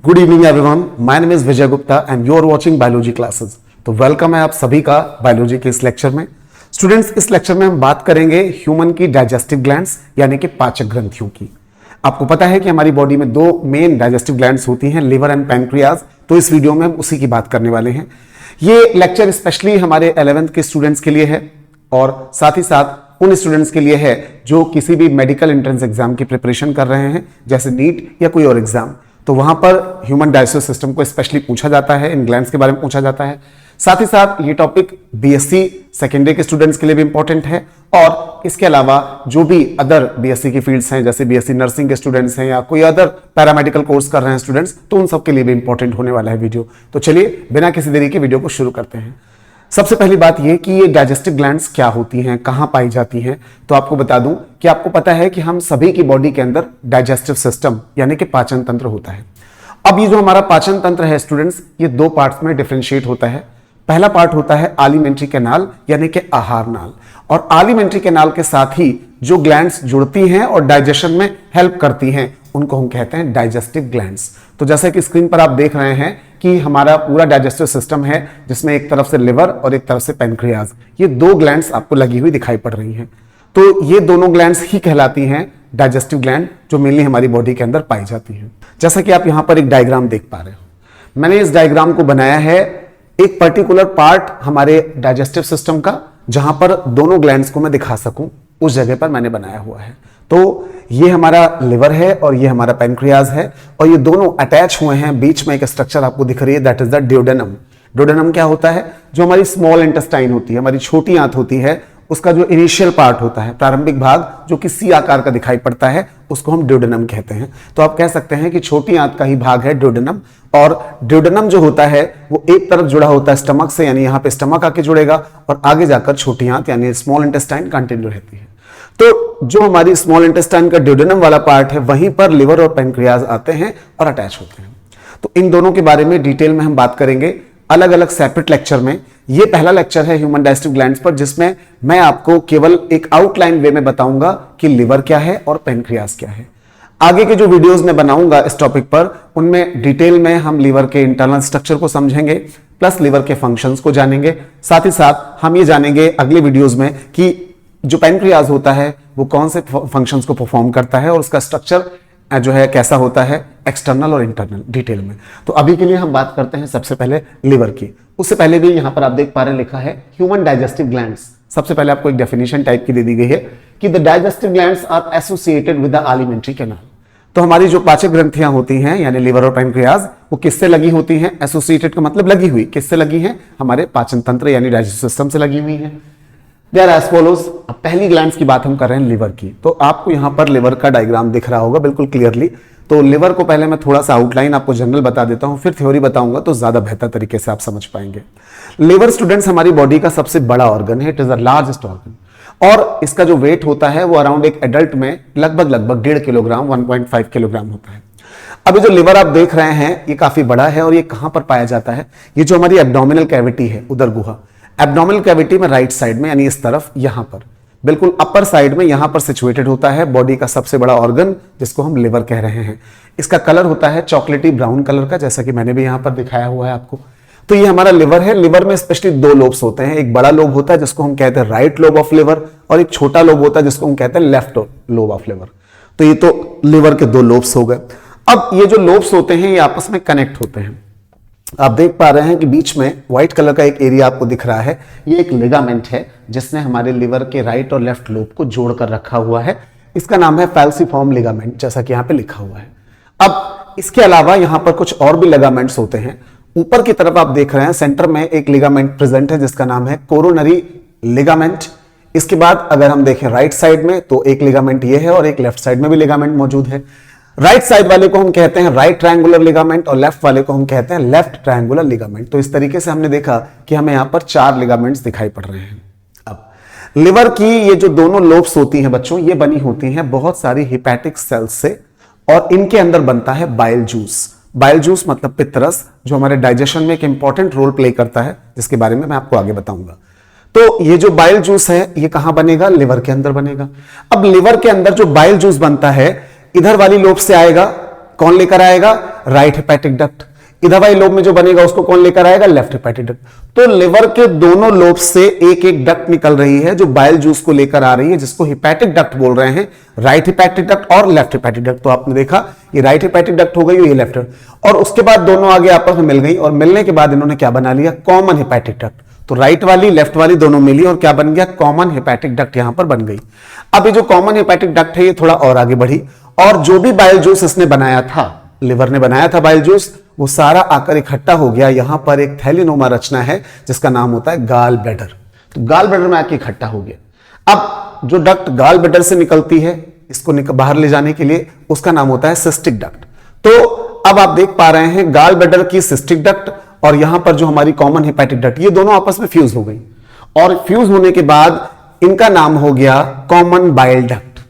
Good evening everyone, my name is Vijay Gupta and you are watching biology classes. तो welcome है आप सभी का बायोलॉजी के इस लेक्चर में। स्टूडेंट्स, इस लेक्चर में हम बात करेंगे ह्यूमन की डाइजेस्टिव ग्लैंड्स यानी कि पाचक ग्रंथियों की। आपको पता है कि हमारी बॉडी में दो मेन डाइजेस्टिव ग्लैंड्स होती हैं, लिवर एंड पैनक्रियाज। तो इस वीडियो में हम उसी की बात करने वाले हैं। ये लेक्चर स्पेशली हमारे 11th के स्टूडेंट्स के लिए है और साथ ही साथ उन स्टूडेंट्स के लिए है जो किसी भी मेडिकल एंट्रेंस एग्जाम की प्रिपरेशन कर रहे हैं, जैसे नीट या कोई और एग्जाम। तो वहां पर ह्यूमन डाइजेस्टिव सिस्टम को स्पेशली पूछा जाता है, इन ग्लैंड्स के बारे में पूछा जाता है। साथ ही साथ ये टॉपिक बीएससी सेकेंडरी के स्टूडेंट्स के लिए भी इंपॉर्टेंट है और इसके अलावा जो भी अदर बीएससी की फील्ड्स हैं, जैसे बीएससी नर्सिंग के स्टूडेंट्स हैं या कोई अदर पैरामेडिकल कोर्स कर रहे हैं स्टूडेंट्स, तो उन सबके लिए भी इंपॉर्टेंट होने वाला है वीडियो। तो चलिए बिना किसी देरी के वीडियो को शुरू करते हैं। सबसे पहली बात यह कि ये डाइजेस्टिव ग्लैंड्स क्या होती हैं, कहां पाई जाती हैं। तो आपको बता दूं कि आपको पता है कि हम सभी की बॉडी के अंदर डाइजेस्टिव सिस्टम यानी कि पाचन तंत्र होता है। अब ये जो हमारा पाचन तंत्र है स्टूडेंट्स, ये दो पार्ट्स में डिफरेंशिएट होता है। पहला पार्ट होता है एलिमेंट्री कैनाल यानी कि आहार नाल, और एलिमेंट्री कैनाल के साथ ही जो ग्लैंड्स जुड़ती हैं और डाइजेशन में हेल्प करती हैं उनको हम कहते हैं डाइजेस्टिव ग्लैंड्स। तो जैसे कि स्क्रीन पर आप देख रहे हैं कि हमारा पूरा डाइजेस्टिव सिस्टम है, जिसमें एक तरफ से लिवर और एक तरफ से पैनक्रियाज, ये दो ग्लैंड्स आपको लगी हुई दिखाई पड़ रही हैं। तो ये दोनों ग्लैंड्स ही कहलाती हैं डाइजेस्टिव ग्लैंड, जो मेनली हमारी बॉडी के अंदर पाई जाती हैं। जैसा कि आप यहां पर एक डायग्राम देख पा रहे हो, मैंने इस डायग्राम को बनाया है एक पर्टिकुलर पार्ट हमारे डाइजेस्टिव सिस्टम का, जहां पर दोनों ग्लैंड्स को मैं दिखा सकूं, उस जगह पर मैंने बनाया हुआ है। तो ये हमारा लिवर है और ये हमारा पैनक्रियाज है, और ये दोनों अटैच हुए हैं। बीच में एक स्ट्रक्चर आपको दिख रही है, that is the duodenum. Duodenum क्या होता है? जो हमारी स्मॉल इंटेस्टाइन होती है, हमारी छोटी आंत होती है, उसका जो इनिशियल पार्ट होता है, प्रारंभिक भाग जो कि सी आकार का दिखाई पड़ता है, उसको हम ड्यूडेनम कहते हैं। तो आप कह सकते हैं कि छोटी आंत का ही भाग है ड्यूडेनम, और ड्यूडेनम जो होता है वो एक तरफ जुड़ा होता है स्टमक से, यानी यहां पे स्टमक आके जुड़ेगा और आगे जाकर छोटी आंत यानी स्मॉल इंटेस्टाइन कंटिन्यू रहती है। तो जो हमारी स्मॉल इंटेस्टाइन का ड्यूडेनम वाला पार्ट है, वहीं पर लिवर और पैनक्रियाज आते हैं और अटैच होते हैं। तो इन दोनों के बारे में डिटेल में हम बात करेंगे अलग अलग सेपरेट लेक्चर में। ये पहला लेक्चर है ह्यूमन डाइजेस्टिव ग्लैंड्स पर, जिसमें मैं आपको केवल एक आउटलाइन वे में बताऊंगा कि लिवर क्या है और पैनक्रियाज क्या है। आगे के जो वीडियोस मैं बनाऊंगा इस टॉपिक पर, उनमें डिटेल में हम लिवर के इंटरनल स्ट्रक्चर को समझेंगे, प्लस लिवर के फंक्शंस को जानेंगे। साथ ही साथ हम ये जानेंगे अगले वीडियोज में कि जो पैनक्रियाज होता है वो कौन से फंक्शंस को परफॉर्म करता है और उसका स्ट्रक्चर जो है कैसा होता है, एक्सटर्नल और इंटरनल, डिटेल में। तो अभी के लिए हम बात करते हैं सबसे पहले लिवर की। उससे पहले भी यहां पर आप देख पा रहे हैं लिखा है ह्यूमन डाइजेस्टिव ग्लैंड्स। सबसे पहले आपको एक डेफिनेशन टाइप की दे दी गई है कि the digestive glands are associated with the alimentary canal. तो हमारी जो पाचक ग्रंथियां होती हैं यानी लिवर और पैनक्रियाज, वो किससे लगी होती हैं? एसोसिएटेड का मतलब लगी हुई। किससे लगी हैं? हमारे पाचन तंत्र यानी डाइजेस्टिव सिस्टम से लगी हुई है। They are as follows. अब पहली ग्लैंड्स की बात हम कर रहे हैं लिवर की। तो आपको यहां पर लिवर का डायग्राम दिख रहा होगा बिल्कुल क्लियरली। तो लिवर को पहले मैं थोड़ा सा आउटलाइन आपको जनरल बता देता हूं, फिर थ्योरी बताऊंगा तो ज्यादा बेहतर तरीके से आप समझ पाएंगे। लिवर स्टूडेंट्स हमारी बॉडी का सबसे बड़ा ऑर्गन है, it is the largest organ, और इसका जो वेट होता है वो अराउंड एक एडल्ट में लगभग 1.5 किलोग्राम 1.5 किलोग्राम होता है। अब ये जो लिवर आप देख रहे हैं ये काफी बड़ा है, और ये कहां पर पाया जाता है? ये जो हमारी एब्डोमिनल कैविटी है, उदर गुहा, एब्डोमिनल कैविटी में राइट साइड में यानी इस तरफ, यहां पर बिल्कुल अपर साइड में यहां पर सिचुएटेड होता है बॉडी का सबसे बड़ा ऑर्गन, जिसको हम लिवर कह रहे हैं। इसका कलर होता है चॉकलेटी ब्राउन कलर का, जैसा कि मैंने भी यहां पर दिखाया हुआ है आपको। तो ये हमारा लिवर है। लिवर में स्पेशली दो लोब्स होते हैं, एक बड़ा लोब होता है जिसको हम कहते हैं राइट लोब ऑफ लिवर, और एक छोटा लोब होता है जिसको हम कहते हैं लेफ्ट लोब ऑफ लिवर। तो ये तो लिवर के दो लोब्स हो गए। अब ये जो लोब्स होते हैं ये आपस में कनेक्ट होते हैं। आप देख पा रहे हैं कि बीच में व्हाइट कलर का एक एरिया आपको दिख रहा है, ये एक लिगामेंट है जिसने हमारे लिवर के राइट और लेफ्ट लोब को जोड़कर रखा हुआ है। इसका नाम है फैल्सिफॉर्म लिगामेंट, जैसा कि यहां पे लिखा हुआ है। अब इसके अलावा यहां पर कुछ और भी लिगामेंट्स होते हैं। ऊपर की तरफ आप देख रहे हैं सेंटर में एक लिगामेंट प्रेजेंट है जिसका नाम है कोरोनरी लिगामेंट। इसके बाद अगर हम देखें राइट साइड में तो एक लिगामेंट ये है और एक लेफ्ट साइड में भी लिगामेंट मौजूद है। राइट साइड वाले को हम कहते हैं राइट ट्रायंगुलर लिगामेंट और लेफ्ट वाले को हम कहते हैं लेफ्ट ट्रायंगुलर लिगामेंट। तो इस तरीके से हमने देखा कि हमें यहां पर 4 लिगामेंट्स दिखाई पड़ रहे हैं। अब लिवर की ये जो दोनों लोब्स होती हैं बच्चों, ये बनी होती हैं बहुत सारी हिपैटिक सेल्स से, और इनके अंदर बनता है बाइल जूस। बाइल जूस मतलब पित्तरस, जो हमारे डाइजेशन में एक इंपॉर्टेंट रोल प्ले करता है, जिसके बारे में मैं आपको आगे बताऊंगा। तो ये जो बाइल जूस है ये कहां बनेगा? लिवर के अंदर बनेगा। अब लिवर के अंदर जो बाइल जूस बनता है इधर वाली लोब से आएगा कौन लेकर आएगा? Right hepatic duct. इधर वाली लोब में जो बनेगा उसको कौन लेकर आएगा? Left hepatic duct. तो लिवर के दोनों लोब से एक एक डक्ट निकल रही है जो बाइल जूस को लेकर आ रही है, जिसको हेपेटिक डक्ट बोल रहे हैं, राइट हेपेटिक डक्ट और लेफ्ट हेपेटिक डक्ट। तो आपने देखा ये राइट हेपेटिक डक्ट हो गई, ये लेफ्ट, और उसके बाद दोनों आगे आपस में मिल गई, और मिलने के बाद इन्होंने क्या बना लिया? Common hepatic duct. तो राइट वाली लेफ्ट वाली दोनों मिली और क्या बन गया? कॉमन हेपेटिक डक्ट यहां पर बन गई। अब ये जो कॉमन हेपेटिक डक्ट है ये थोड़ा और आगे बढ़ी, और जो भी बाइल जूस इसने बनाया था, लिवर ने बनाया था बाइल जूस, वो सारा आकर इकट्ठा हो गया। यहां पर एक थैलीनुमा रचना है जिसका नाम होता है गाल ब्लैडर। तो गाल ब्लैडर में आके इकट्ठा हो गया। अब जो डक्ट गाल ब्लैडर से निकलती है इसको बाहर ले जाने के लिए, उसका नाम होता है सिस्टिक डक्ट। तो अब आप देख पा रहे हैं गाल ब्लैडर की सिस्टिक डक्ट और यहां पर जो हमारी कॉमन हेपेटिक डक्ट, ये दोनों आपस में फ्यूज हो गई, और फ्यूज होने के बाद इनका नाम हो गया कॉमन बाइल डक्ट।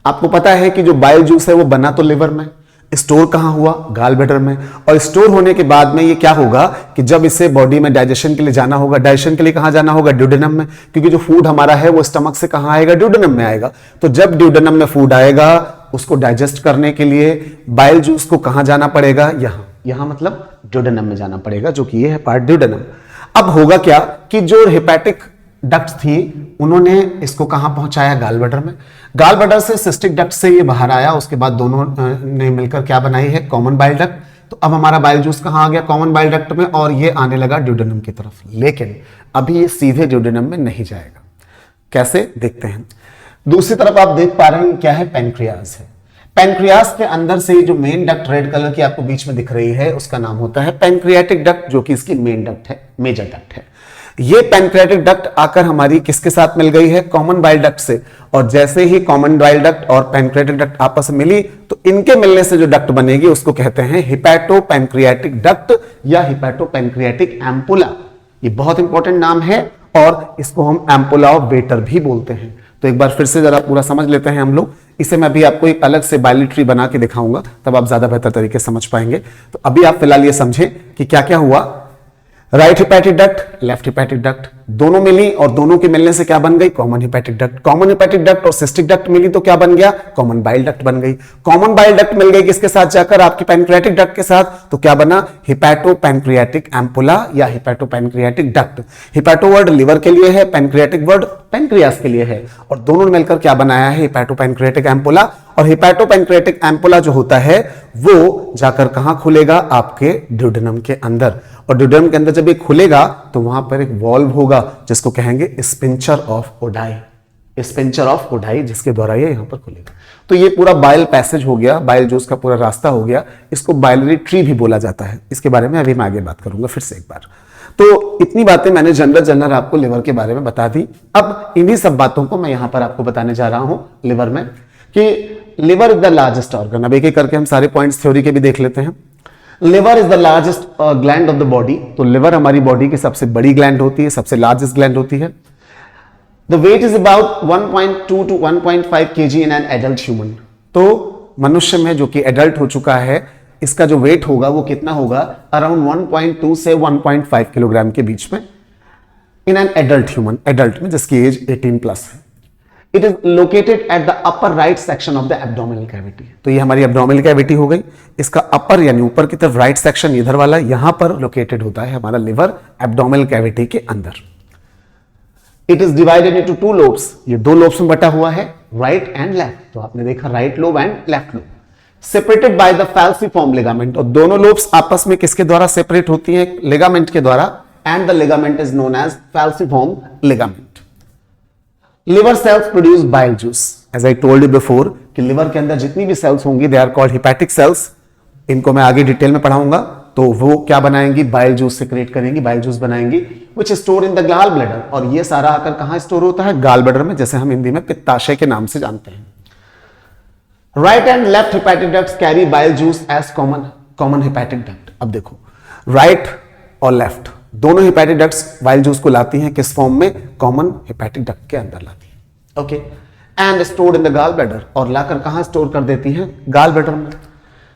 आपको पता है कि जो बाइल जूस है वो बना तो लिवर में, स्टोर कहां हुआ? गाल ब्लैडर में। और स्टोर होने के बाद में ये क्या होगा कि जब इसे बॉडी में डाइजेशन के लिए जाना होगा, डाइजेशन के लिए कहां जाना होगा? ड्यूडेनम में, क्योंकि जो फूड हमारा है वो स्टमक से कहां आएगा? ड्यूडेनम में आएगा। तो जब ड्यूडेनम में फूड आएगा उसको डाइजेस्ट करने के लिए बाइल जूस को कहां जाना पड़ेगा? यहां मतलब ड्यूडेनम में जाना पड़ेगा, जो कि ये है पार्ट ड्यूडेनम। अब होगा क्या कि जो हेपेटिक डक्ट थी उन्होंने इसको कहां पहुंचाया? गाल ब्लैडर में। गाल ब्लैडर से सिस्टिक डक्ट से ये बाहर आया, उसके बाद दोनों ने मिलकर क्या बनाई है? Common bile duct. तो अब हमारा बाइल जूस कहां आ गया? कॉमन बाइल डक्ट में, और ये आने लगा ड्यूडेनम की तरफ। लेकिन अभी ये सीधे ड्यूडेनम में नहीं जाएगा। कैसे? देखते हैं। दूसरी तरफ आप देख पा रहे हैं क्या है? पैनक्रियाज है। पैनक्रियाज के अंदर से जो मेन डक्ट रेड कलर की आपको बीच में दिख रही है उसका नाम होता है पैनक्रियाटिक डक्ट, जो कि इसकी मेन डक्ट है, मेजर डक्ट है। ये पैनक्रियाटिक डक्ट आकर हमारी किसके साथ मिल गई है? कॉमन बाइल डक्ट से। और जैसे ही कॉमन बाइल डक्ट और पैनक्रियाटिक डक्ट आपस में मिली तो इनके मिलने से जो डक्ट बनेगी उसको कहते हैं हिपैटो पैनक्रियाटिक डक्ट या हिपैटो पैनक्रियाटिक एम्पुला। ये बहुत इंपॉर्टेंट नाम है और इसको हम एम्पुला ऑफ वेटर भी बोलते हैं। तो एक बार फिर से जरा पूरा समझ लेते हैं हम लोग। इसे मैं अभी आपको एक अलग से बायोलिट्री बना के दिखाऊंगा, तब आप ज्यादा बेहतर तरीके से समझ पाएंगे। तो अभी आप फिलहाल ये समझें कि क्या क्या हुआ। Right hepatic duct, left hepatic duct दोनों मिली और दोनों के मिलने से क्या बन गई? Common hepatic duct. Common hepatic duct और सिस्टिक डक्ट मिली तो क्या बन गया? कॉमन बाइल डक्ट बन गई। कॉमन बाइल डक्ट मिल गई किसके साथ जाकर? आपकी पैनक्रियाटिक डक्ट के साथ। तो क्या बना? हिपैटो पैनक्रियाटिक एम्पुला या hepato pancreatic duct. Hepato word liver के लिए है, पैनक्रियाटिक वर्ड पैनक्रियास के लिए है, और दोनों मिलकर क्या बनाया है? Hepato pancreatic ampulla. और हिपैटो पैनक्रियाटिक एम्पुला जो होता है वो जाकर कहां खुलेगा? आपके ड्यूडेनम के अंदर। और ड्यूडेनम के अंदर जब ये खुलेगा तो वहां पर एक वॉल्व होगा जिसको कहेंगे sphincter of Oddi, sphincter of Oddi, जिसके द्वारा ये यहां पर खुलेगा। तो ये पूरा बाइल पैसेज हो गया, बाइल जूस का पूरा रास्ता हो गया। इसको बाइलरी ट्री भी बोला जाता है। इसके बारे में अभी मैं आगे बात करूंगा फिर से एक बार। तो इतनी बातें मैंने जनरल आपको लिवर के बारे में बता दी। अब इन्हीं सब बातों को मैं यहां पर आपको बताने जा रहा हूं लिवर में, कि liver is the largest organ. अब एक एक करके हम सारे पॉइंट्स थ्योरी के भी देख लेते हैं। Liver is the largest gland of the body. तो लिवर हमारी बॉडी की सबसे बड़ी ग्लैंड होती है, सबसे लार्जेस्ट ग्लैंड होती है। The weight is about 1.2 to 1.5 kg in an adult human. तो मनुष्य में जो कि एडल्ट हो चुका है, इसका जो वेट होगा वो कितना होगा? अराउंड 1.2 से 1.5 किलोग्राम के बीच में इन एन एडल्ट ह्यूमन, एडल्ट में जिसकी एज 18 प्लस है। It is located at the upper right section of the abdominal cavity. तो ये हमारी एब्डोमिनल कैविटी हो गई। इसका अपर यानी ऊपर की तरफ राइट सेक्शन इधर वाला यहां पर लोकेटेड होता है हमारा लिवर, एब्डोमिनल कैविटी के अंदर। It is divided into 2 lobes. ये 2 लोब्स में बटा हुआ है, राइट एंड लेफ्ट। तो आपने देखा right lobe and left lobe, separated by the falciform ligament. और दोनों लोब्स आपस में किसके द्वारा सेपरेट होती हैं? लिगामेंट के द्वारा, and the ligament is known as falciform ligament. Liver cells produce bile juice. As I told you before कि लिवर के अंदर जितनी भी सेल्स होंगी they are called hepatic cells. इनको मैं आगे डिटेल में पढ़ाऊंगा। तो वो क्या बनाएंगी? बाइल जूस सेक्रेट करेंगी, बाइल जूस बनाएंगी, विच store in the gall bladder. और ये सारा आकर कहां स्टोर होता है? गाल ब्लैडर में, जैसे हम हिंदी में पित्ताशय के नाम से जानते हैं। Right and left hepatic ducts carry bile juice as common hepatic duct. अब देखो, राइट और लेफ्ट दोनों हेपेटिक डक्ट्स बाइल जूस को लाती हैं किस फॉर्म में? कॉमन हेपेटिक डक्ट के अंदर लाती हैं। Okay, and stored in the gall bladder. और लाकर कहां स्टोर कर देती हैं? गाल ब्लैडर में।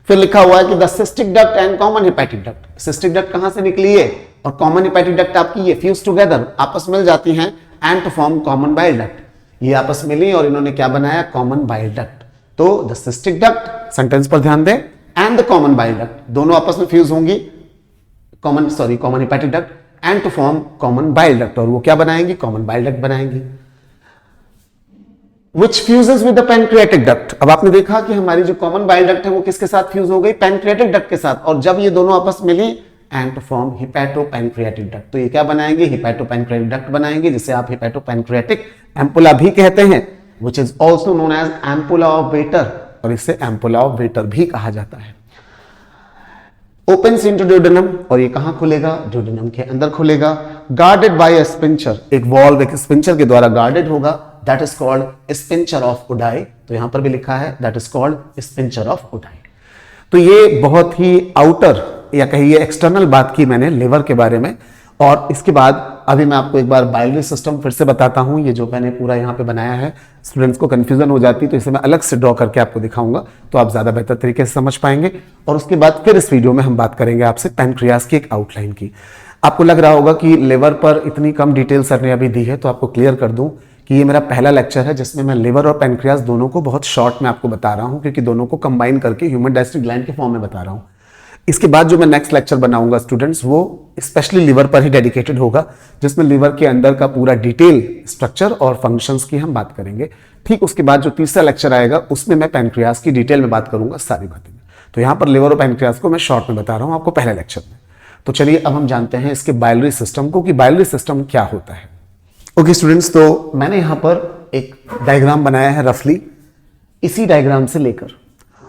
फिर लिखा हुआ है कि the cystic duct and common hepatic duct. Cystic duct कहां से निकली है और कॉमन हेपेटिक डक्ट आपकी ये फ्यूज टुगेदर, आपस मिल जाती हैं and to form common bile duct. ये आपस मिली और इन्होंने क्या बनाया? Common bile duct. तो द सिस्टिक डक्ट, सेंटेंस पर ध्यान दें, and the common bile duct, दोनों आपस में फ्यूज होंगी, common hepatic duct, and to form common bile duct, और वो क्या बनाएंगी, कॉमन बाइल डक्ट बनाएंगी, which fuses with the pancreatic duct। अब आपने देखा कि हमारी जो कॉमन बाइल डक्ट है वो किसके साथ फ्यूज हो गई, पैनक्रियाटिक डक्ट के साथ, और जब ये दोनों आपस मिली एंड टू फॉर्म हिपैटोपैनक्रियाटिक डक्ट, तो ये क्या बनाएंगे, हिपैटोपैनक्रियाटिक डक्ट बनाएंगे, जिसे आप हिपैटोपैनक्रियाटिक एम्पुला भी कहते हैं, which is also known as ampulla of Vater, और इसे एम्पुला ऑफ वेटर भी कहा जाता है। ओपन्स इनटू ड्यूडेनम, और ये कहां खुलेगा, ड्यूडेनम के अंदर खुलेगा, गार्डेड बाय अ स्पिंचर, एक वॉल्व एक स्पिंचर के द्वारा गार्डेड होगा, that is called sphincter of Oddi, तो यहां पर भी लिखा है that is called sphincter of Oddi. तो ये बहुत ही आउटर या कहिए एक्सटर्नल बात की मैंने लिवर के बारे में, और इसके बाद अभी मैं आपको एक बार बाइलरी सिस्टम फिर से बताता हूं। ये जो मैंने पूरा यहाँ पे बनाया है, स्टूडेंट्स को कंफ्यूजन हो जाती है, तो इसे मैं अलग से ड्रॉ करके आपको दिखाऊंगा, तो आप ज्यादा बेहतर तरीके से समझ पाएंगे। और उसके बाद फिर इस वीडियो में हम बात करेंगे आपसे पैनक्रियाज की एक आउटलाइन की। आपको लग रहा होगा कि लिवर पर इतनी कम डिटेल सर ने अभी दी है, तो आपको क्लियर कर दूं कि ये मेरा पहला लेक्चर है जिसमें मैं लिवर और पैनक्रियाज दोनों को बहुत शॉर्ट में आपको बता रहा हूं, क्योंकि दोनों को कंबाइन करके ह्यूमन डाइजेस्टिव ग्लैंड के फॉर्म में बता रहा हूं। इसके बाद जो मैं नेक्स्ट लेक्चर बनाऊंगा स्टूडेंट्स, वो स्पेशली लिवर पर ही डेडिकेटेड होगा, जिसमें लिवर के अंदर का पूरा डिटेल स्ट्रक्चर और फंक्शंस की हम बात करेंगे। ठीक उसके बाद जो तीसरा लेक्चर आएगा उसमें मैं पैनक्रियाज की डिटेल में बात करूंगा सारी बातें। तो यहां पर लिवर और पैनक्रियाज को मैं शॉर्ट में बता रहा हूं आपको पहले लेक्चर में। तो चलिए अब हम जानते हैं इसके बाइलरी सिस्टम को, कि बाइलरी सिस्टम क्या होता है। ओके स्टूडेंट्स, तो मैंने यहां पर एक डायग्राम बनाया है रफली इसी डायग्राम से लेकर,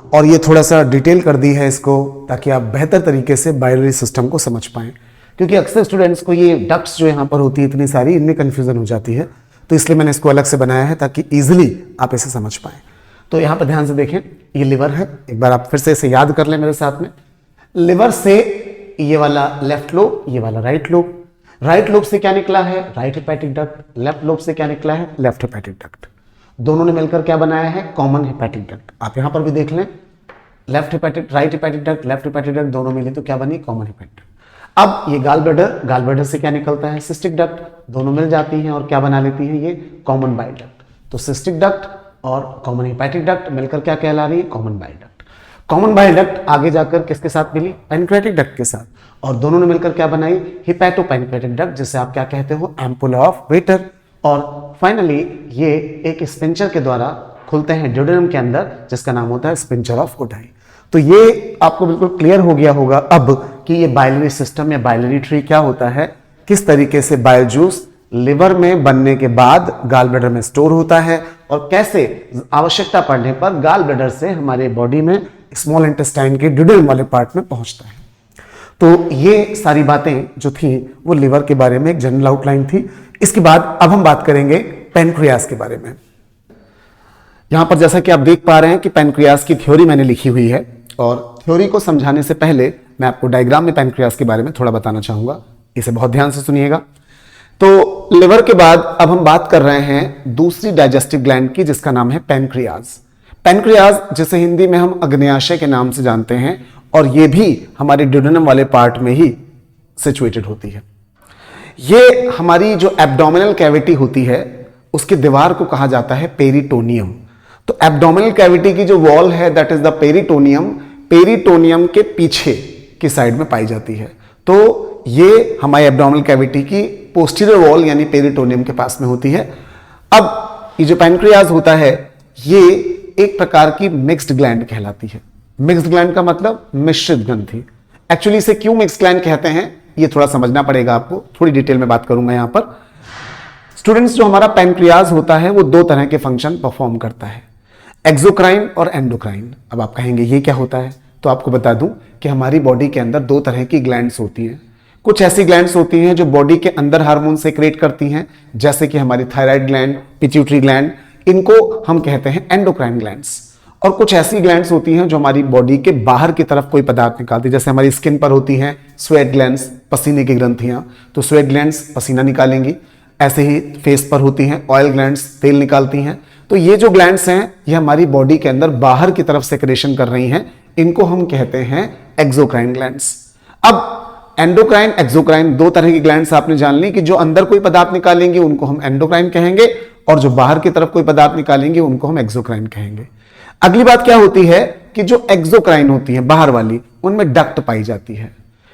और ये थोड़ा सा डिटेल कर दी है इसको ताकि आप बेहतर तरीके से बाइलरी सिस्टम को समझ पाएं, क्योंकि अक्सर स्टूडेंट्स को ये डक्ट्स जो यहाँ पर होती है इतनी सारी, इनमें कंफ्यूजन हो जाती है, तो इसलिए मैंने इसको अलग से बनाया है ताकि इजीली आप इसे समझ पाएं। तो यहाँ पर ध्यान से देखें, ये लिवर है, एक बार आप फिर से इसे याद कर लें मेरे साथ में। लिवर से ये वाला लेफ्ट लोब, ये वाला राइट लोब, राइट लोब से क्या निकला है, right hepatic duct, left lobe से क्या निकला है, लेफ्ट हेपेटिक डक्ट, दोनों ने मिलकर क्या बनाया है, कॉमन हेपेटिक डक्ट। आप यहां पर भी देख लें, left hepatic, right hepatic duct, left hepatic duct दोनों मिले तो क्या बनी, कॉमन हेपेटिक। अब ये गाल ब्लैडर, गाल ब्लैडर से क्या निकलता है, सिस्टिक डक्ट, दोनों मिल जाती हैं और क्या बना लेती हैं, ये कॉमन बाइल डक्ट। तो सिस्टिक डक्ट और कॉमन हेपेटिक डक्ट मिलकर क्या कहला रही है, common bile duct. Common bile duct आगे जाकर किसके साथ मिली, पैनक्रियाटिक डक्ट के साथ, और दोनों ने मिलकर क्या बनाई, हिपैटोपैनक्रियाटिक डक्ट, जिसे आप क्या कहते हो, एम्पुला ऑफ वेटर। और फाइनली ये एक स्पिंचर के द्वारा खुलते हैं ड्यूडेनम के अंदर, जिसका नाम होता है स्पिंचर ऑफ उडाई। तो ये आपको बिल्कुल क्लियर हो गया होगा अब कि ये बाइलरी सिस्टम या बाइलरी ट्री क्या होता है, किस तरीके से बाइल जूस लिवर में बनने के बाद गाल ब्लैडर में स्टोर होता है, और कैसे आवश्यकता पड़ने पर गाल ब्लैडर से हमारे बॉडी में स्मॉल इंटेस्टाइन के ड्यूडेनम वाले पार्ट में पहुंचता है। तो ये सारी बातें जो थी वो लिवर के बारे में एक जनरल आउटलाइन थी। इसके बाद अब हम बात करेंगे पैनक्रियाज के बारे में। यहां पर जैसा कि आप देख पा रहे हैं कि पैनक्रियाज की थ्योरी मैंने लिखी हुई है, और थ्योरी को समझाने से पहले मैं आपको डायग्राम में पैनक्रियाज के बारे में थोड़ा बताना चाहूंगा, इसे बहुत ध्यान से सुनिएगा। तो लिवर के बाद अब हम बात कर रहे हैं दूसरी डाइजेस्टिव ग्लैंड की, जिसका नाम है पैनक्रियाज। पैनक्रियाज जिसे हिंदी में हम अग्न्याशय के नाम से जानते हैं, और ये भी हमारे ड्यूडेनम वाले पार्ट में ही सिचुएटेड होती है। ये हमारी जो एब्डोमिनल कैविटी होती है उसकी दीवार को कहा जाता है पेरिटोनियम। तो एब्डोमिनल कैविटी की जो वॉल है that is the peritoneum, peritoneum के पीछे की साइड में पाई जाती है। तो ये हमारी एब्डोमिनल कैविटी की पोस्टीरियर वॉल यानी पेरिटोनियम के पास में होती है। अब ये जो पैनक्रियाज होता है ये एक प्रकार की मिक्स्ड ग्लैंड कहलाती है। मिक्स्ड ग्लैंड का मतलब मिश्रित ग्रंथि। एक्चुअली इसे क्यों मिक्स्ड ग्लैंड कहते हैं ये थोड़ा समझना पड़ेगा आपको, थोड़ी डिटेल में बात करूंगा यहां पर। स्टूडेंट्स, जो हमारा पैनक्रियाज होता है वो दो तरह के फंक्शन परफॉर्म करता है, एक्सोक्राइन और एंडोक्राइन। अब आप कहेंगे ये क्या होता है, तो आपको बता दूं कि हमारी बॉडी के अंदर दो तरह की ग्लैंड्स होती हैं। कुछ ऐसी ग्लैंड्स होती हैं जो बॉडी के अंदर हार्मोन सेक्रेट करती हैं, जैसे कि हमारी थायराइड ग्लैंड, पिट्यूटरी ग्लैंड, इनको हम कहते हैं एंडोक्राइन ग्लैंड्स। और कुछ ऐसी ग्लैंड्स होती हैं जो हमारी बॉडी के बाहर की तरफ कोई पदार्थ निकालती है, जैसे हमारी स्किन पर होती हैं स्वेट ग्लैंड्स, पसीने की ग्रंथियां, तो स्वेट ग्लैंड्स पसीना निकालेंगी। ऐसे ही फेस पर होती हैं ऑयल ग्लैंड्स, तेल निकालती हैं। तो ये जो ग्लैंड्स हैं ये हमारी बॉडी के अंदर बाहर की तरफ सेक्रेशन कर रही हैं, इनको हम कहते हैं एक्सोक्राइन ग्लैंड्स। अब एंडोक्राइन, एक्सोक्राइन दो तरह की ग्लैंड्स आपने जान ली कि जो अंदर कोई पदार्थ निकालेंगे उनको हम एंडोक्राइन कहेंगे, और जो बाहर की तरफ कोई पदार्थ निकालेंगे उनको हम एक्सोक्राइन कहेंगे। अगली बात क्या होती है कि जो एक्सोक्राइन होती है बाहर वाली, उनमें डक्ट पाई जाती है,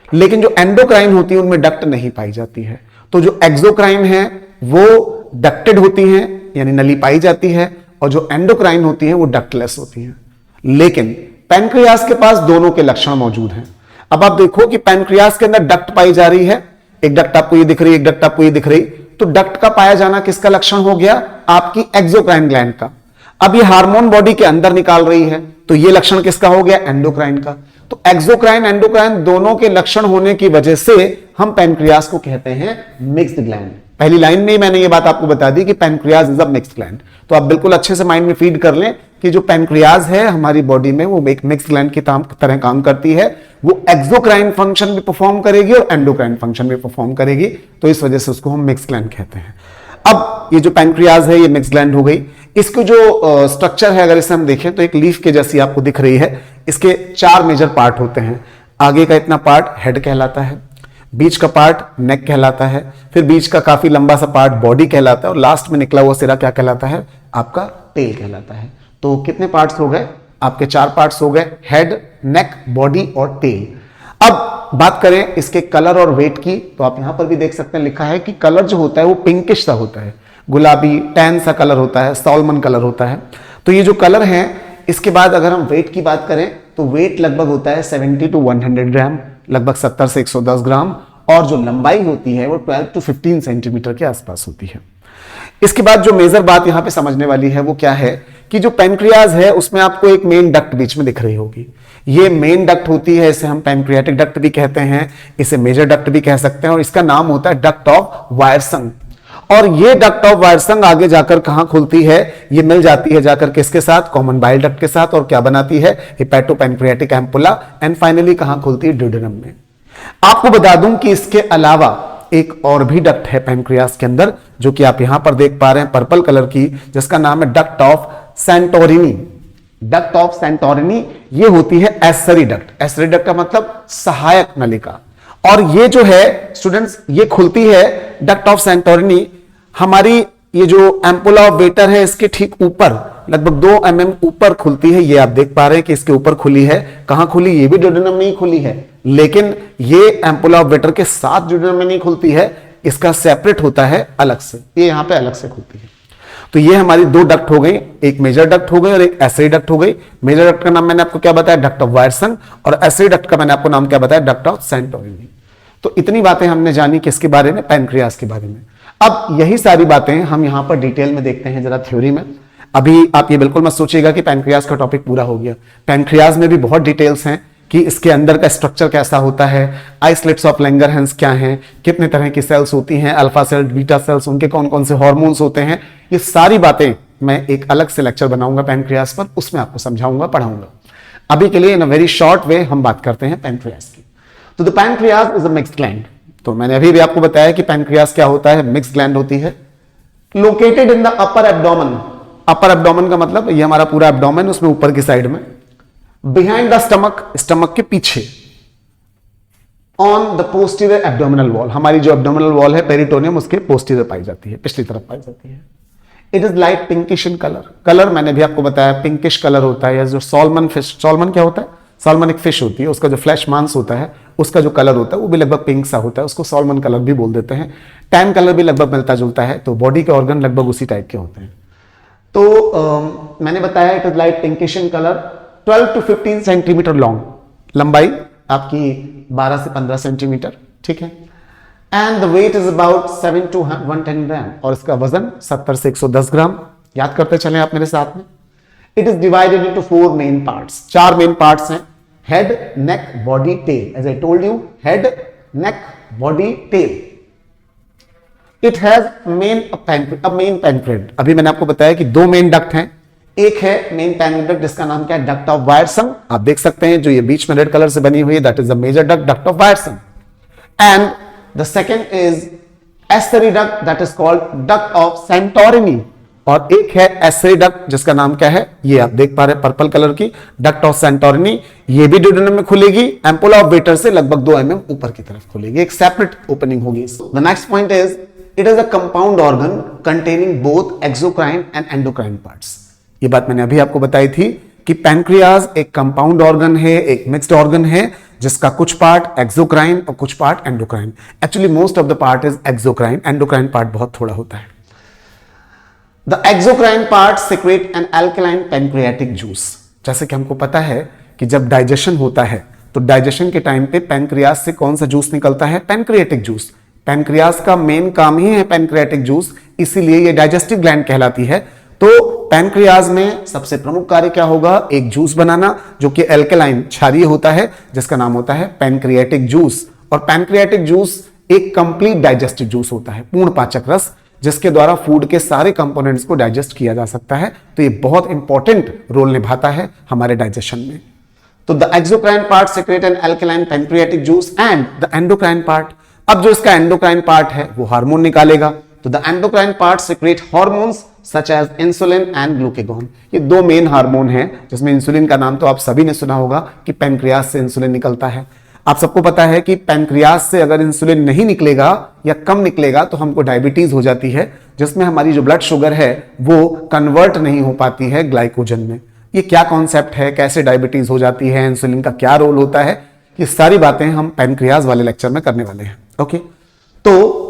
लेकिन जो एंडोक्राइन होती है उनमें डक्ट नहीं पाई जाती है। तो जो एक्सोक्राइन है वो डक्टेड होती हैं, यानी नली पाई जाती है, और जो एंडोक्राइन होती है वो डक्टलेस होती हैं। लेकिन पैनक्रियास के पास दोनों के लक्षण मौजूद हैं। अब आप देखो कि पैनक्रियास के अंदर डक्ट पाई जा रही है, एक डक्ट आपको ये दिख रही है, एक डक्ट आपको ये दिख रही, तो डक्ट का पाया जाना किसका लक्षण हो गया? आपकी एक्सोक्राइन ग्लैंड का। अब ये हार्मोन बॉडी के अंदर निकाल रही है, तो ये लक्षण किसका हो गया? एंडोक्राइन का। तो एक्सोक्राइन एंडोक्राइन दोनों के लक्षण होने की वजह से हम पैनक्रियास को कहते हैं मिक्स्ड ग्लैंड। पहली लाइन में ही मैंने ये बात आपको बता दी कि pancreas is a mixed gland. तो आप बिल्कुल अच्छे से माइंड में फीड कर लें कि जो पैनक्रियास है हमारी बॉडी में वो एक मिक्स्ड ग्लैंड की तरह काम करती है। वो एक्सोक्राइन फंक्शन भी परफॉर्म करेगी और एंडोक्राइन फंक्शन भी परफॉर्म करेगी, तो इस वजह से उसको हम मिक्स्ड ग्लैंड कहते हैं। अब ये जो पैनक्रियास है ये मिक्स्ड ग्लैंड हो गई। इसको जो स्ट्रक्चर है अगर इसे हम देखें तो एक लीफ के जैसी आपको दिख रही है। इसके 4 मेजर पार्ट होते हैं। आगे का इतना पार्ट हेड कहलाता है, बीच का पार्ट नेक कहलाता है, फिर बीच का काफी लंबा सा पार्ट बॉडी कहलाता है, और लास्ट में निकला हुआ सिरा क्या कहलाता है? आपका टेल कहलाता है। तो कितने पार्ट्स हो गए? आपके 4 पार्ट्स हो गए, हेड, नेक, बॉडी और टेल। अब बात करें इसके कलर और वेट की, तो आप यहां पर भी देख सकते हैं लिखा है कि कलर जो होता है वो पिंकिश सा होता है, गुलाबी टैन सा कलर होता है, सॉल्मन कलर होता है। तो ये जो कलर है, इसके बाद अगर हम वेट की बात करें तो वेट लगभग होता है 70 to 100 ग्राम, लगभग 70 से 110 ग्राम, और जो लंबाई होती है वो 12 to 15 सेंटीमीटर के आसपास होती है। इसके बाद जो मेजर बात यहां पे समझने वाली है वो क्या है कि जो पैनक्रियाज है उसमें आपको एक मेन डक्ट बीच में दिख रही होगी। ये मेन डक्ट होती है, इसे हम पैनक्रियाटिक डक्ट भी कहते हैं, इसे मेजर डक्ट भी कह सकते हैं, और इसका नाम होता है डक्ट ऑफ वायरसन। और ये डक्ट ऑफ वायरसन आगे जाकर कहां खुलती है? ये मिल जाती है जाकर किसके साथ? कॉमन बाइल डक्ट के साथ, और क्या बनाती है? हेपेटोपैनक्रियाटिक एम्पुला, एंड फाइनली कहां खुलती है? ड्यूडेनम में। आपको बता दूं कि इसके अलावा एक और भी डक्ट है पैनक्रियास के अंदर, जो कि आप यहां पर देख पा रहे हैं पर्पल कलर की, जिसका नाम है duct of Santorini. Duct of Santorini ये होती है एस्सरी डक्ट। एस्सरी डक्ट का मतलब सहायक नलिका, और ये जो है स्टूडेंट्स ये खुलती है डक्ट ऑफ सैंटोरिनी हमारी ये जो एम्पुला ऑफ वेटर है इसके ठीक ऊपर, लगभग 2 mm ऊपर खुलती है। ये आप देख पा रहे हैं कि इसके ऊपर खुली है। कहां खुली? ये भी ड्यूडेनम में ही खुली है, लेकिन ये एम्पुला ऑफ वेटर के साथ ड्यूडेनम में नहीं खुलती है, इसका सेपरेट होता है अलग से, ये यहां पे अलग से खुलती है। तो ये हमारी 2 डक्ट हो गई, एक मेजर डक्ट हो गई और एक एस्सरी डक्ट हो गई। मेजर डक्ट का नाम मैंने आपको क्या बताया? डक्ट ऑफ वायरसन, और एस्सरी डक्ट का मैंने आपको नाम क्या बताया? Duct of Santorini. तो इतनी बातें हमने जानी किसके बारे में? पैनक्रियास के बारे में। अब यही सारी बातें हम यहां पर डिटेल में देखते हैं जरा थ्योरी में। अभी आप ये बिल्कुल मत सोचिएगा कि पैनक्रियास का टॉपिक पूरा हो गया। पैनक्रियास में भी बहुत डिटेल्स हैं कि इसके अंदर का स्ट्रक्चर कैसा होता है, आइसलेट्स ऑफ लैंगरहैंस क्या हैं, कितने तरह की सेल्स होती हैं, अल्फा सेल्स, बीटा सेल्स, उनके कौन कौन से हार्मोन्स होते हैं, ये सारी बातें मैं एक अलग से लेक्चर बनाऊंगा पैनक्रियास पर, उसमें आपको समझाऊंगा, पढ़ाऊंगा। अभी के लिए इन अ वेरी शॉर्ट वे हम बात करते हैं पैनक्रियास की। तो the pancreas is a mixed gland. तो मैंने अभी भी आपको बताया कि पैनक्रियास क्या होता है? मिक्स्ड ग्लैंड होती है, located in the upper abdomen. Upper abdomen का मतलब ये हमारा पूरा एब्डोमेन, उसमें ऊपर की साइड में, बिहाइंड द स्टमक, स्टमक के पीछे, on the posterior abdominal wall. हमारी जो एब्डोमिनल वॉल है पेरिटोनियम, उसके पोस्टीरियर पाई जाती है, पिछली तरफ पाई जाती है। It is light pinkish in colour. Colour मैंने भी आपको बताया पिंकिश कलर होता है। जो सॉल्मन फिश, सॉल्मन क्या होता है? सॉल्मन एक फिश होती है, उसका जो फ्लैश मांस होता है उसका जो कलर होता है वो भी लगभग पिंक सा होता है, उसको सॉल्मन कलर भी बोल देते हैं। टैन कलर भी लगभग मिलता जुलता है, तो बॉडी के ऑर्गन लगभग उसी टाइप के होते हैं। तो मैंने बताया it is light pinkish in colour, 12 to 15 centimetre long, लंबाई आपकी 12 से 15 सेंटीमीटर, ठीक है। And the weight is about 7 to 110 gram, और इसका वजन 70 से 110 ग्राम। याद करते चलें आप मेरे साथ में। It is divided into 4 main parts. 4 main parts हैं, head, neck, body, tail. As I told you, head, neck, body, tail. It has main pancreatic. अभी मैंने आपको बताया कि 2 मेन डक्ट हैं। एक है मेन पैनक्रियाट जिसका नाम क्या है? Duct of Wirsung. आप देख सकते हैं जो ये बीच में रेड कलर से बनी हुई है, that is the major duct, duct of Wirsung. And the second is accessory duct, that is called duct of Santorini. और एक है एस्सरी डक्ट जिसका नाम क्या है? ये आप देख पा रहे हैं पर्पल कलर की, डक्ट ऑफ सैंटोरिनी। ये भी ड्यूडेनम में खुलेगी, एम्पुला ऑफ वेटर से लगभग 2 mm ऊपर की तरफ खुलेगी, एक सेपरेट ओपनिंग होगी। The next point is it is a compound organ containing both exocrine and endocrine parts. ये बात मैंने अभी आपको बताई थी कि पैनक्रियाज एक कंपाउंड ऑर्गन है, एक मिक्स्ड ऑर्गन है, जिसका कुछ पार्ट एक्सोक्राइन और कुछ part endocrine. Actually most of the part is exocrine, endocrine part बहुत थोड़ा होता है। The exocrine part secrete an alkaline pancreatic juice. जैसे कि हमको पता है कि जब डाइजेशन होता है तो डाइजेशन के टाइम पे पैनक्रियाज से कौन सा जूस निकलता है? Pancreatic juice. पैनक्रियाज का मेन काम ही है पैनक्रियाटिक जूस, इसीलिए ये डाइजेस्टिव ग्लैंड कहलाती है। तो पैनक्रियाज में सबसे प्रमुख कार्य क्या होगा? एक जूस बनाना जो कि एल्कलाइन क्षारीय होता है, जिसका नाम होता है पैनक्रियाटिक जूस। और पैनक्रियाटिक जूस एक कंप्लीट डाइजेस्टिव जूस होता है, पूर्ण पाचक रस, जिसके द्वारा फूड के सारे कंपोनेंट्स को डाइजेस्ट किया जा सकता है। तो ये बहुत इंपॉर्टेंट रोल निभाता है हमारे डाइजेशन में। तो the exocrine part secrete an alkaline pancreatic juice and the endocrine part, अब जो इसका एंडोक्राइन पार्ट है वो हार्मोन निकालेगा। तो the endocrine part secrete hormones such as insulin and glucagon. ये दो मेन हार्मोन हैं, जिसमें इंसुलिन का नाम तो आप सभी ने सुना होगा कि पैनक्रियाज से इंसुलिन निकलता है। आप सबको पता है कि पैनक्रियाज से अगर इंसुलिन नहीं निकलेगा या कम निकलेगा तो हमको डायबिटीज हो जाती है, जिसमें हमारी जो ब्लड शुगर है वो कन्वर्ट नहीं हो पाती है ग्लाइकोजन में। ये क्या कॉन्सेप्ट है, कैसे डायबिटीज हो जाती है, इंसुलिन का क्या रोल होता है, ये सारी बातें हम पैनक्रियाज वाले लेक्चर में करने वाले हैं। ओके, तो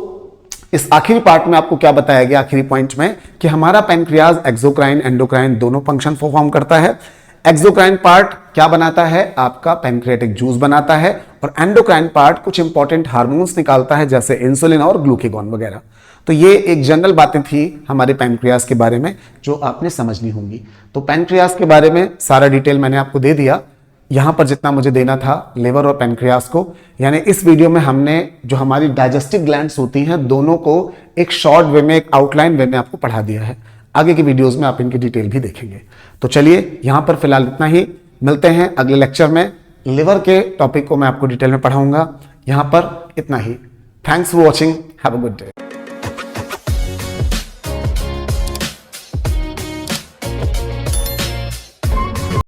इस आखिरी पार्ट में आपको क्या बताया गया, आखिरी पॉइंट में, कि हमारा पैनक्रियाज एक्सोक्राइन एंडोक्राइन दोनों फंक्शन परफॉर्म करता है। एक्सोक्राइन पार्ट क्या बनाता है? आपका पैनक्रियाटिक जूस बनाता है, और एंडोक्राइन पार्ट कुछ इंपॉर्टेंट हार्मोन्स निकालता है, जैसे इंसुलिन और ग्लूकेगॉन वगैरह। तो ये एक जनरल बातें थी हमारे पैनक्रियाज के बारे में जो आपने समझनी होंगी। तो पैनक्रियाज के बारे में सारा डिटेल मैंने आपको दे दिया। यहां पर जितना मुझे देना था लिवर और पैनक्रियाज को, यानी इस वीडियो में हमने जो हमारी डाइजेस्टिव ग्लैंड्स होती हैं दोनों को एक शॉर्ट वे में, एक आउटलाइन वे में आपको पढ़ा दिया है। आगे की वीडियोस में आप इनकी डिटेल भी देखेंगे। तो चलिए यहां पर फिलहाल इतना ही, मिलते हैं अगले लेक्चर में। लिवर के टॉपिक को मैं आपको डिटेल में पढ़ाऊंगा। यहां पर इतना ही। Thanks for watching, have a good day.